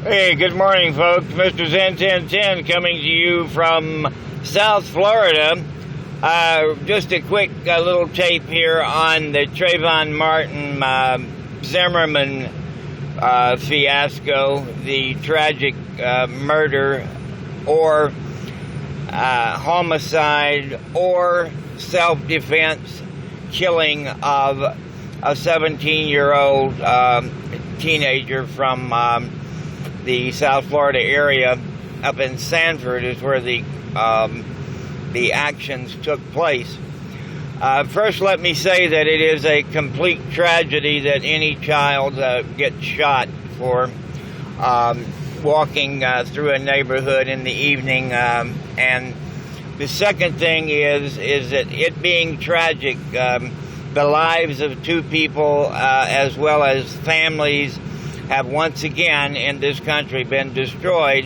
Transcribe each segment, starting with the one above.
Hey, good morning, folks. Mr. Zen1010 coming to you from South Florida. Just a quick little tape here on the Trayvon Martin Zimmerman fiasco, the tragic murder or homicide or self-defense killing of a 17-year-old teenager from the South Florida area. Up in Sanford is where the actions took place. First, let me say that it is a complete tragedy that any child gets shot for walking through a neighborhood in the evening. And the second thing is that it being tragic, the lives of two people as well as families have once again in this country been destroyed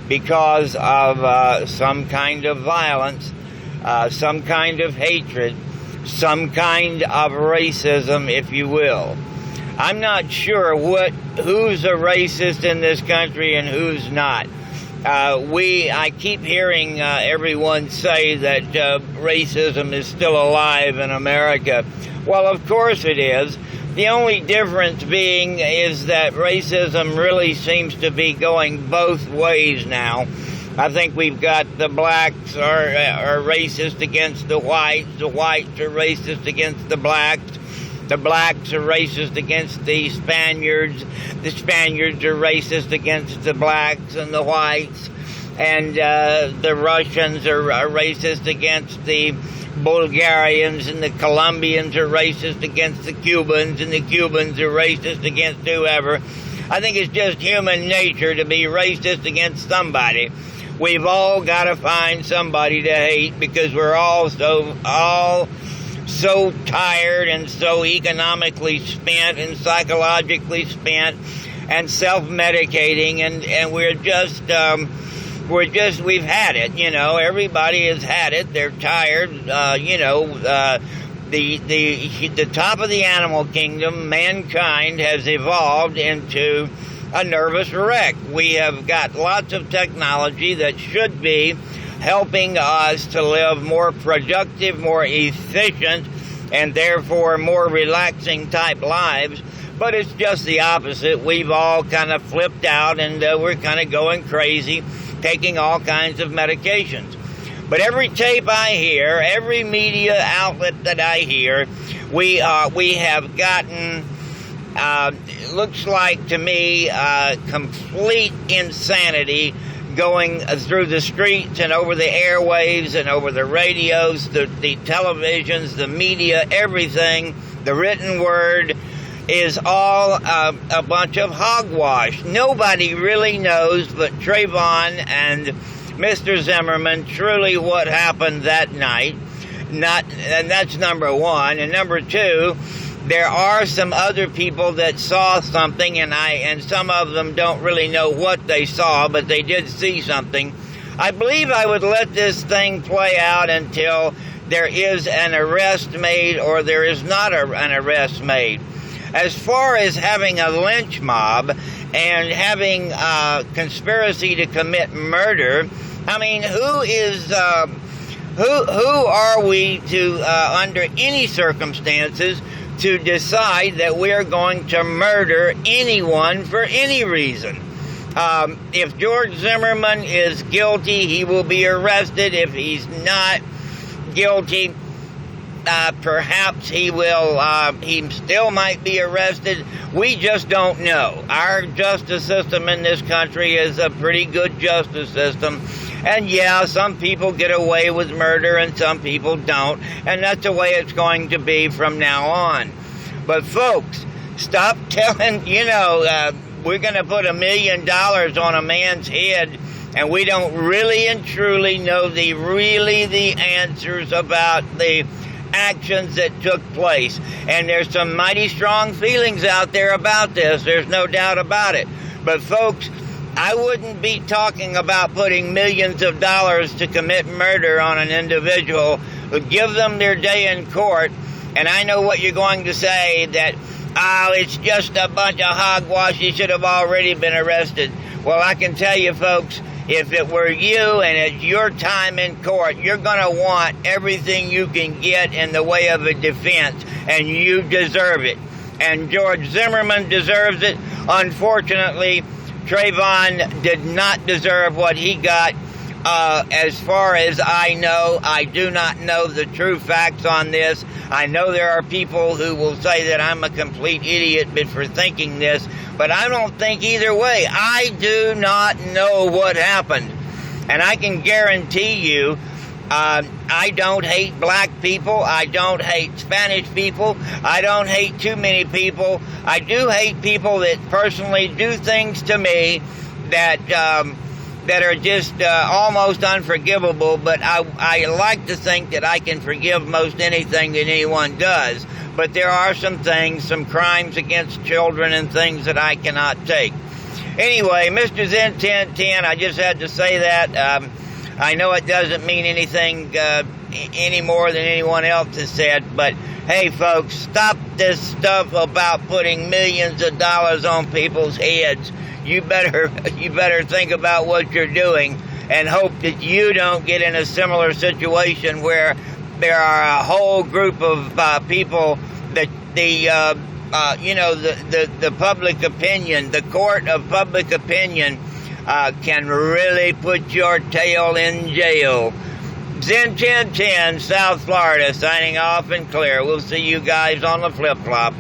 because of some kind of violence, some kind of hatred, some kind of racism, if you will. I'm not sure who's a racist in this country and who's not. I keep hearing everyone say that racism is still alive in America. Well, of course it is. The only difference being is that racism really seems to be going both ways now. I think we've got the blacks are racist against the whites are racist against the blacks are racist against the Spaniards are racist against the blacks and the whites, and the Russians are racist against the Bulgarians, and the Colombians are racist against the Cubans, and the Cubans are racist against whoever. I think it's just human nature to be racist against somebody. We've all got to find somebody to hate because we're all so tired and so economically spent and psychologically spent and self-medicating, and we've had it, everybody has had it. They're tired, the top of the animal kingdom, mankind has evolved into a nervous wreck. We have got lots of technology that should be helping us to live more productive, more efficient, and therefore more relaxing type lives. But it's just the opposite. We've all kind of flipped out, and we're kind of going crazy, taking all kinds of medications. But every tape I hear, every media outlet that I hear, we have gotten, looks like to me, complete insanity going through the streets and over the airwaves and over the radios, the televisions, the media, everything, the written word is all a bunch of hogwash. Nobody really knows but Trayvon and Mr. Zimmerman truly what happened that night. And that's number one. And number two, there are some other people that saw something, and some of them don't really know what they saw, but they did see something. I believe I would let this thing play out until there is an arrest made or there is not an arrest made. As far as having a lynch mob and having conspiracy to commit murder, I mean, who are we to, under any circumstances, to decide that we are going to murder anyone for any reason? If George Zimmerman is guilty, he will be arrested. If he's not guilty, perhaps he will, he still might be arrested. We just don't know. Our justice system in this country is a pretty good justice system. And yeah, some people get away with murder and some people don't. And that's the way it's going to be from now on. But folks, stop telling, we're going to put $1 million on a man's head, and we don't really and truly know the answers about the actions that took place. And there's some mighty strong feelings out there about this. There's no doubt about it. But folks, I wouldn't be talking about putting millions of dollars to commit murder on an individual. Give them their day in court. And I know what you're going to say, that oh, it's just a bunch of hogwash, he should have already been arrested. Well, I can tell you, folks, if it were you and it's your time in court, you're going to want everything you can get in the way of a defense, and you deserve it. And George Zimmerman deserves it. Unfortunately, Trayvon did not deserve what he got. As far as I know, I do not know the true facts on this. I know there are people who will say that I'm a complete idiot for thinking this, but I don't think either way. I do not know what happened. And I can guarantee you, I don't hate black people. I don't hate Spanish people. I don't hate too many people. I do hate people that personally do things to me that are just almost unforgivable, but I like to think that I can forgive most anything that anyone does. But there are some things, some crimes against children and things that I cannot take. Anyway, Mr. Zen 1010, I just had to say that. I know it doesn't mean anything any more than anyone else has said, but hey, folks, stop this stuff about putting millions of dollars on people's heads. You better think about what you're doing and hope that you don't get in a similar situation where there are a whole group of people that the public opinion, the court of public opinion, can really put your tail in jail. Zen 1010, South Florida, signing off and clear. We'll see you guys on the flip-flop.